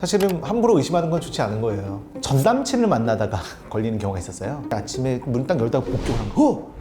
사실은 함부로 의심하는 건 좋지 않은 거예요. 전 남친을 만나다가 걸리는 경우가 있었어요. 아침에 문 딱 열다가 목격을 한 거.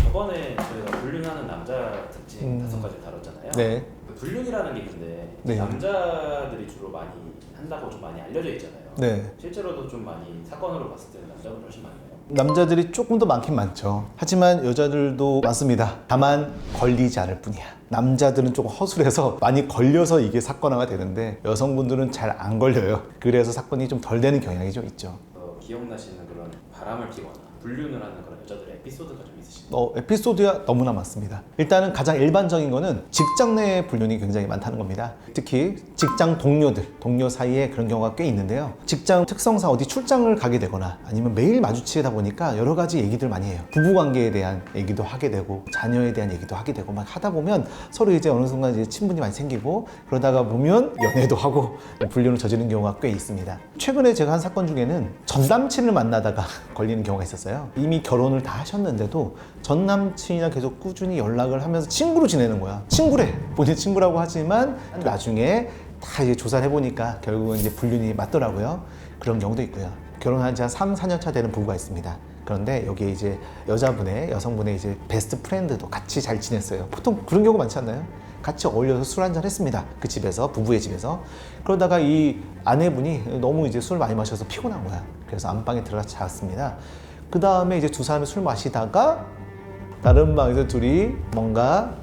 저번에 저희가 불륜하는 남자 특징 5가지 다뤘잖아요. 네. 그 불륜이라는 게 근데 네. 남자들이 주로 많이 한다고 좀 많이 알려져 있잖아요. 네. 실제로도 좀 많이 사건으로 봤을 때는 남자분이 훨씬 많나요? 남자들이 조금 더 많긴 많죠. 하지만 여자들도 많습니다. 다만 걸리지 않을 뿐이야. 남자들은 조금 허술해서 많이 걸려서 이게 사건화가 되는데 여성분들은 잘 안 걸려요. 그래서 사건이 좀 덜 되는 경향이 좀 있죠. 기억나시는 그런 바람을 피거나 불륜을 하는 그런 여자들의 에피소드가 좀 있으신가요? 에피소드야 너무나 많습니다. 일단은 가장 일반적인 거는 직장 내 불륜이 굉장히 많다는 겁니다. 특히 직장 동료 사이에 그런 경우가 꽤 있는데요. 직장 특성상 어디 출장을 가게 되거나 아니면 매일 마주치다 보니까 여러 가지 얘기들 많이 해요. 부부관계에 대한 얘기도 하게 되고 자녀에 대한 얘기도 하게 되고 막 하다 보면 서로 이제 어느 순간 이제 친분이 많이 생기고 그러다가 보면 연애도 하고 불륜을 저지르는 경우가 꽤 있습니다. 최근에 제가 한 사건 중에는 전 남친을 만나다가 걸리는 경우가 있었어요. 이미 결혼을 다 하셨는데도 전 남친이랑 계속 꾸준히 연락을 하면서 친구로 지내는 거야. 친구래. 본인 친구라고 하지만 나중에 다 이제 조사를 해보니까 결국은 이제 불륜이 맞더라고요. 그런 경우도 있고요. 결혼한 지 한 3, 4년 차 되는 부부가 있습니다. 그런데 여기에 이제 여성분의 이제 베스트 프렌드도 같이 잘 지냈어요. 보통 그런 경우 많지 않나요? 같이 어울려서 술 한잔 했습니다. 그 집에서, 부부의 집에서. 그러다가 이 아내분이 너무 이제 술 많이 마셔서 피곤한 거야. 그래서 안방에 들어가서 잤습니다. 그 다음에 이제 두 사람이 술 마시다가 다른 방에서 둘이 뭔가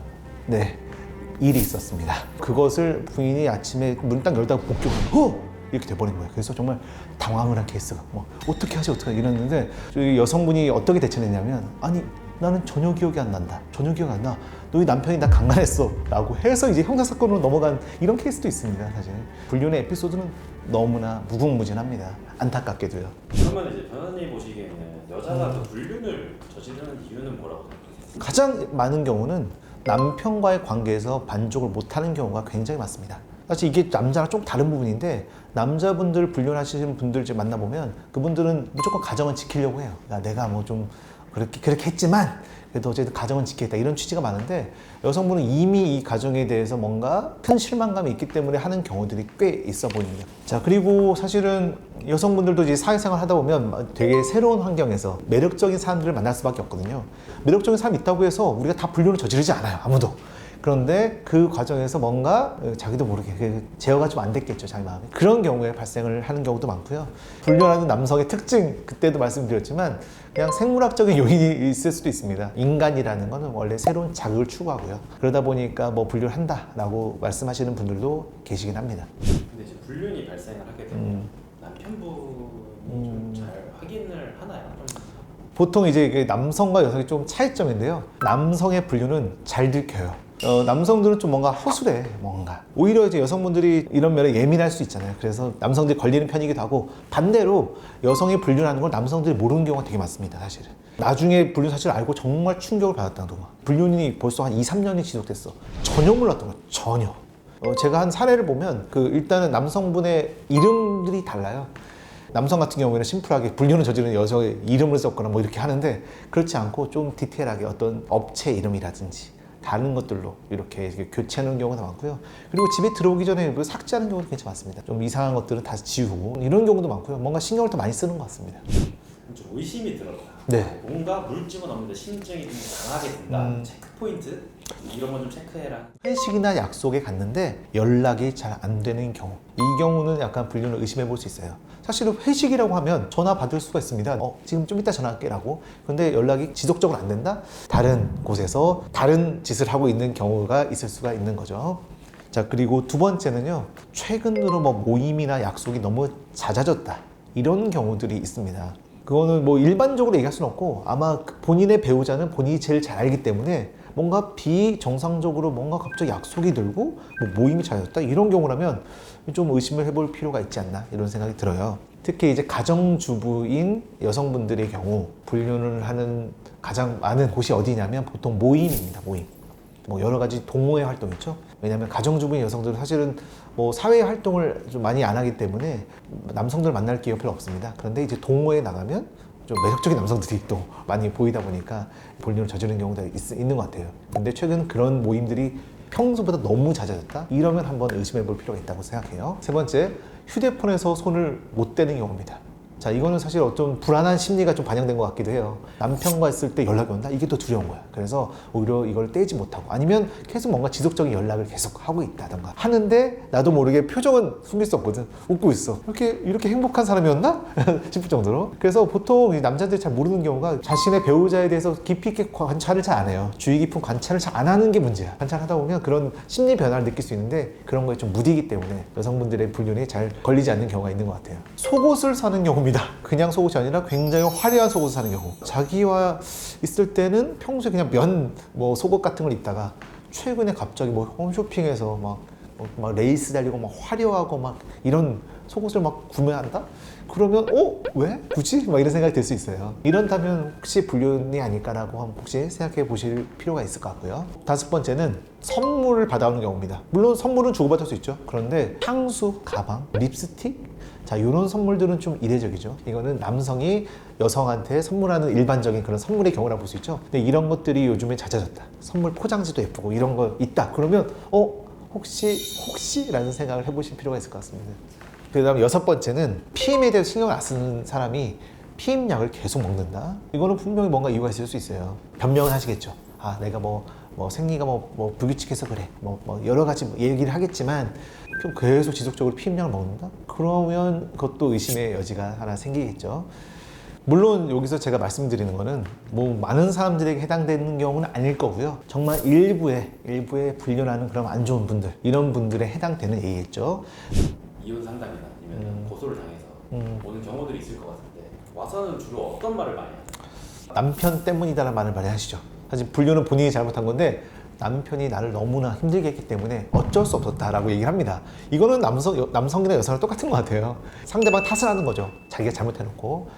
일이 있었습니다. 그것을 부인이 아침에 문 딱 열다가 목격을 이렇게 돼버린 거예요. 그래서 정말 당황을 한 케이스가 어떻게 하지 이랬는데 저희 여성분이 어떻게 대처했냐면 아니 나는 전혀 기억이 안 난다. 전혀 기억 안 나. 너희 남편이 나 강간했어. 라고 해서 이제 형사사건으로 넘어간 이런 케이스도 있습니다. 사실 불륜의 에피소드는 너무나 무궁무진합니다. 안타깝게도요. 그러면 이제 변호사님 보시기에는 여자가 그 불륜을 저지르는 이유는 뭐라고 생각하세요? 가장 많은 경우는 남편과의 관계에서 만족을 못하는 경우가 굉장히 많습니다. 사실 이게 남자랑 좀 다른 부분인데 남자분들 불륜하시는 분들 이제 만나보면 그분들은 무조건 가정은 지키려고 해요. 그러니까 내가 뭐 좀 그렇게 했지만 그래도 어쨌든 가정은 지키겠다 이런 취지가 많은데 여성분은 이미 이 가정에 대해서 뭔가 큰 실망감이 있기 때문에 하는 경우들이 꽤 있어 보입니다. 자, 그리고 사실은 여성분들도 이제 사회생활 하다 보면 되게 새로운 환경에서 매력적인 사람들을 만날 수밖에 없거든요. 매력적인 사람이 있다고 해서 우리가 다 불륜을 저지르지 않아요. 아무도. 그런데 그 과정에서 뭔가 자기도 모르게 제어가 좀 안 됐겠죠, 자기 마음에. 그런 경우에 발생을 하는 경우도 많고요. 불륜하는 남성의 특징, 그때도 말씀드렸지만 그냥 생물학적인 요인이 있을 수도 있습니다. 인간이라는 거는 원래 새로운 자극을 추구하고요. 그러다 보니까 뭐 불륜한다라고 말씀하시는 분들도 계시긴 합니다. 근데 이제 불륜이 발생을 하게 되면 남편분이 좀 잘 확인을 하나요? 보통 이제 남성과 여성이 좀 차이점인데요. 남성의 불륜은 잘 들켜요. 남성들은 좀 뭔가 허술해, 뭔가. 오히려 이제 여성분들이 이런 면에 예민할 수 있잖아요. 그래서 남성들이 걸리는 편이기도 하고, 반대로 여성이 불륜하는 걸 남성들이 모르는 경우가 되게 많습니다, 사실은. 나중에 불륜 사실을 알고 정말 충격을 받았다는 거야. 불륜이 벌써 한 2, 3년이 지속됐어. 전혀 몰랐던 거야, 전혀. 제가 한 사례를 보면, 일단은 남성분의 이름들이 달라요. 남성 같은 경우에는 심플하게 불륜을 저지르는 여성의 이름을 썼거나 뭐 이렇게 하는데 그렇지 않고 좀 디테일하게 어떤 업체 이름이라든지 다른 것들로 이렇게 교체하는 경우가 많고요. 그리고 집에 들어오기 전에 삭제하는 경우도 굉장히 많습니다. 좀 이상한 것들은 다 지우고 이런 경우도 많고요. 뭔가 신경을 더 많이 쓰는 것 같습니다. 좀 의심이 들었다. 네. 뭔가 물증은 없는데 심증이 좀 강하게 든다. 체크 포인트? 이런 건 좀 체크해라. 회식이나 약속에 갔는데 연락이 잘 안 되는 경우, 이 경우는 약간 불륜을 의심해 볼 수 있어요. 사실은 회식이라고 하면 전화 받을 수가 있습니다. 지금 좀 이따 전화할게 라고. 근데 연락이 지속적으로 안 된다? 다른 곳에서 다른 짓을 하고 있는 경우가 있을 수가 있는 거죠. 자, 그리고 두 번째는요, 최근으로 뭐 모임이나 약속이 너무 잦아졌다, 이런 경우들이 있습니다. 그거는 뭐 일반적으로 얘기할 수는 없고 아마 본인의 배우자는 본인이 제일 잘 알기 때문에 뭔가 비정상적으로 뭔가 갑자기 약속이 들고 뭐 모임이 잦았다, 이런 경우라면 좀 의심을 해볼 필요가 있지 않나, 이런 생각이 들어요. 특히 이제 가정주부인 여성분들의 경우 불륜을 하는 가장 많은 곳이 어디냐면 보통 모임입니다. 모임. 뭐 여러 가지 동호회 활동 있죠. 왜냐하면 가정주부인 여성들은 사실은 뭐 사회 활동을 좀 많이 안 하기 때문에 남성들 만날 기회가 별로 없습니다. 그런데 이제 동호회에 나가면 좀 매력적인 남성들이 또 많이 보이다 보니까 불륜을 저지르는 경우가 있는 것 같아요. 근데 최근 그런 모임들이 평소보다 너무 잦아졌다? 이러면 한번 의심해 볼 필요가 있다고 생각해요. 세 번째, 휴대폰에서 손을 못 떼는 경우입니다. 자, 이거는 사실 어떤 불안한 심리가 좀 반영된 것 같기도 해요. 남편과 있을 때 연락이 온다? 이게 더 두려운 거야. 그래서 오히려 이걸 떼지 못하고, 아니면 계속 뭔가 지속적인 연락을 계속 하고 있다던가 하는데 나도 모르게 표정은 숨길 수 없거든. 웃고 있어. 이렇게 행복한 사람이었나? 싶을 정도로. 그래서 보통 이 남자들이 잘 모르는 경우가 자신의 배우자에 대해서 깊이 있게 관찰을 잘 안 해요. 주의 깊은 관찰을 잘 안 하는 게 문제야. 관찰하다 보면 그런 심리 변화를 느낄 수 있는데 그런 거에 좀 무디기 때문에 여성분들의 불륜이 잘 걸리지 않는 경우가 있는 것 같아요. 속옷을 사는 경우입니다. 그냥 속옷이 아니라 굉장히 화려한 속옷을 사는 경우. 자기와 있을 때는 평소에 그냥 속옷 같은 걸 입다가 최근에 갑자기 홈쇼핑에서 막 레이스 달리고 막 화려하고 막 이런 속옷을 막 구매한다? 그러면 왜? 굳이? 막 이런 생각이 들 수 있어요. 이런다면 혹시 불륜이 아닐까라고 한번 혹시 생각해 보실 필요가 있을 것 같고요. 다섯 번째는 선물을 받아오는 경우입니다. 물론 선물은 주고받을 수 있죠. 그런데 향수, 가방, 립스틱? 자, 이런 선물들은 좀 이례적이죠. 이거는 남성이 여성한테 선물하는 일반적인 그런 선물의 경우라 볼 수 있죠. 근데 이런 것들이 요즘에 잦아졌다. 선물 포장지도 예쁘고 이런 거 있다. 그러면 혹시? 라는 생각을 해보실 필요가 있을 것 같습니다. 그 다음에 여섯 번째는 피임에 대해서 신경을 안 쓰는 사람이 피임약을 계속 먹는다. 이거는 분명히 뭔가 이유가 있을 수 있어요. 변명을 하시겠죠. 내가 생리가 불규칙해서 그래. 여러 가지 얘기를 하겠지만 좀 계속 지속적으로 피임약을 먹는다? 그러면 그것도 의심의 여지가 하나 생기겠죠. 물론 여기서 제가 말씀드리는 거는 많은 사람들에게 해당되는 경우는 아닐 거고요. 정말 일부에 불륜하는 그런 안 좋은 분들, 이런 분들에 해당되는 얘기겠죠. 이혼 상담이나 아니면 고소를 당해서 오는 경우들이 있을 것 같은데 와서는 주로 어떤 말을 많이 하죠? 남편 때문이다라는 말을 많이 하시죠. 사실 불륜은 본인이 잘못한 건데 남편이 나를 너무나 힘들게 했기 때문에 어쩔 수 없었다라고 얘기를 합니다. 이거는 남성이나 여성이랑 똑같은 것 같아요. 상대방 탓을 하는 거죠. 자기가 잘못해놓고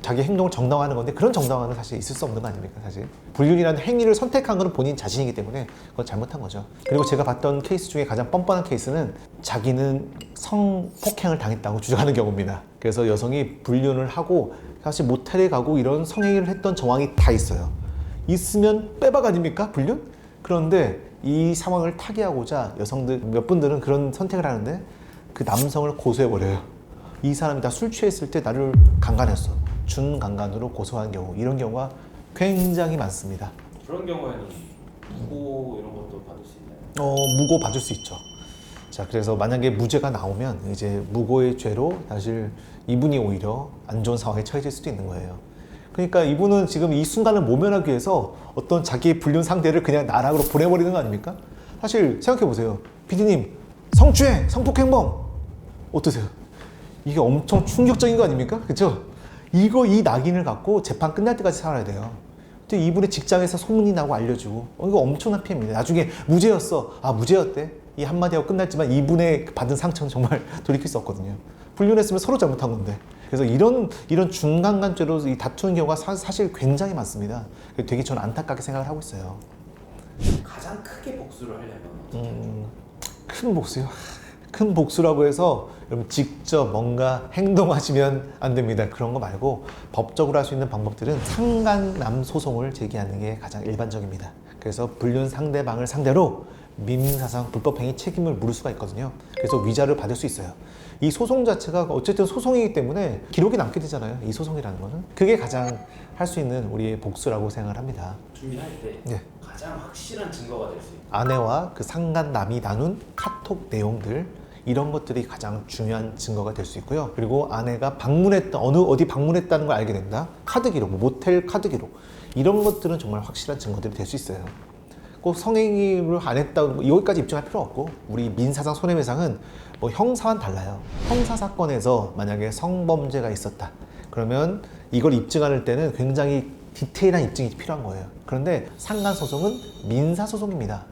자기 행동을 정당화하는 건데 그런 정당화는 사실 있을 수 없는 거 아닙니까? 사실 불륜이라는 행위를 선택한 건 본인 자신이기 때문에 그건 잘못한 거죠. 그리고 제가 봤던 케이스 중에 가장 뻔뻔한 케이스는 자기는 성폭행을 당했다고 주장하는 경우입니다. 그래서 여성이 불륜을 하고 사실 모텔에 가고 이런 성행위를 했던 정황이 다 있어요. 있으면 빼박 아닙니까? 불륜? 그런데 이 상황을 타개하고자 여성들 몇 분들은 그런 선택을 하는데 그 남성을 고소해버려요. 이 사람이 다 술 취했을 때 나를 강간했어. 준강간으로 고소한 경우, 이런 경우가 굉장히 많습니다. 그런 경우에는 무고 이런 것도 받을 수 있나요? 무고 받을 수 있죠. 자, 그래서 만약에 무죄가 나오면 이제 무고의 죄로 사실 이분이 오히려 안 좋은 상황에 처해질 수도 있는 거예요. 그러니까 이분은 지금 이 순간을 모면하기 위해서 어떤 자기의 불륜 상대를 그냥 나락으로 보내버리는 거 아닙니까? 사실 생각해보세요. PD님, 성추행, 성폭행범 어떠세요? 이게 엄청 충격적인 거 아닙니까? 그렇죠? 이 낙인을 갖고 재판 끝날 때까지 살아야 돼요. 근데 이분의 직장에서 소문이 나고 알려주고 이거 엄청난 피해입니다. 나중에 무죄였어. 무죄였대. 이 한마디 하고 끝났지만 이분의 받은 상처는 정말 돌이킬 수 없거든요. 불륜했으면 서로 잘못한 건데. 그래서 이런 중간간죄로 다투는 경우가 사실 굉장히 많습니다. 되게 저는 안타깝게 생각을 하고 있어요. 가장 크게 복수를 하려면 어떻게 하죠? 큰 복수요? 큰 복수라고 해서 여러분 직접 뭔가 행동하시면 안 됩니다. 그런 거 말고 법적으로 할 수 있는 방법들은 상간남 소송을 제기하는 게 가장 일반적입니다. 그래서 불륜 상대방을 상대로 민사상 불법행위 책임을 물을 수가 있거든요. 그래서 위자료를 받을 수 있어요. 이 소송 자체가 어쨌든 소송이기 때문에 기록이 남게 되잖아요. 이 소송이라는 거는. 그게 가장 할 수 있는 우리의 복수라고 생각을 합니다. 준비할 때 네. 가장 확실한 증거가 될 수 있는 아내와 그 상간남이 나눈 카톡 내용들, 이런 것들이 가장 중요한 증거가 될 수 있고요. 그리고 아내가 방문했다, 어디 방문했다는 걸 알게 된다. 카드 기록, 모텔 카드 기록, 이런 것들은 정말 확실한 증거들이 될 수 있어요. 꼭 성행위를 안 했다, 여기까지 입증할 필요 없고, 우리 민사상 손해배상은 형사와는 달라요. 형사 사건에서 만약에 성범죄가 있었다, 그러면 이걸 입증할 때는 굉장히 디테일한 입증이 필요한 거예요. 그런데 상간소송은 민사소송입니다.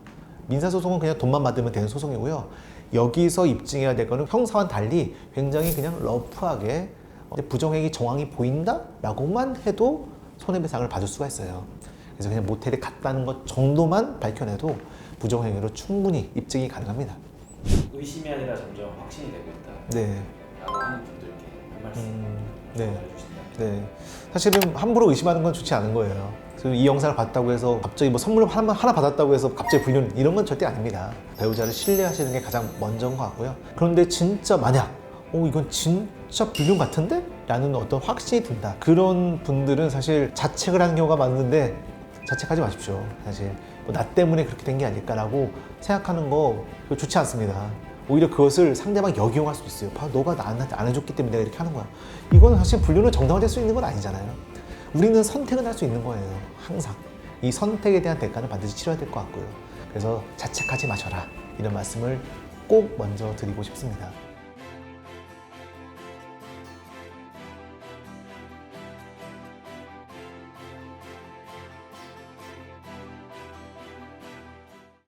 민사소송은 그냥 돈만 받으면 되는 소송이고요. 여기서 입증해야 될 거는 형사와는 달리 굉장히 그냥 러프하게 부정행위 정황이 보인다? 라고만 해도 손해배상을 받을 수가 있어요. 그래서 그냥 모텔에 갔다는 것 정도만 밝혀내도 부정행위로 충분히 입증이 가능합니다. 의심이 아니라 점점 확신이 되고 있다 네. 라고 하는 분들께 한 말씀 네. 해주신다면? 네. 사실은 함부로 의심하는 건 좋지 않은 거예요. 이 영상을 봤다고 해서 갑자기 뭐 선물 하나 받았다고 해서 갑자기 불륜 이런 건 절대 아닙니다. 배우자를 신뢰하시는 게 가장 먼저인 것 같고요. 그런데 진짜 만약 이건 진짜 불륜 같은데? 라는 어떤 확신이 든다. 그런 분들은 사실 자책을 하는 경우가 많은데 자책하지 마십시오. 사실 나 때문에 그렇게 된 게 아닐까라고 생각하는 거 좋지 않습니다. 오히려 그것을 상대방 역이용할 수 있어요. 너가 나한테 안 해줬기 때문에 내가 이렇게 하는 거야. 이거는 사실 불륜을 정당화될 수 있는 건 아니잖아요. 우리는 선택은 할 수 있는 거예요. 항상. 이 선택에 대한 대가는 반드시 치러야 될 것 같고요. 그래서 자책하지 마셔라. 이런 말씀을 꼭 먼저 드리고 싶습니다.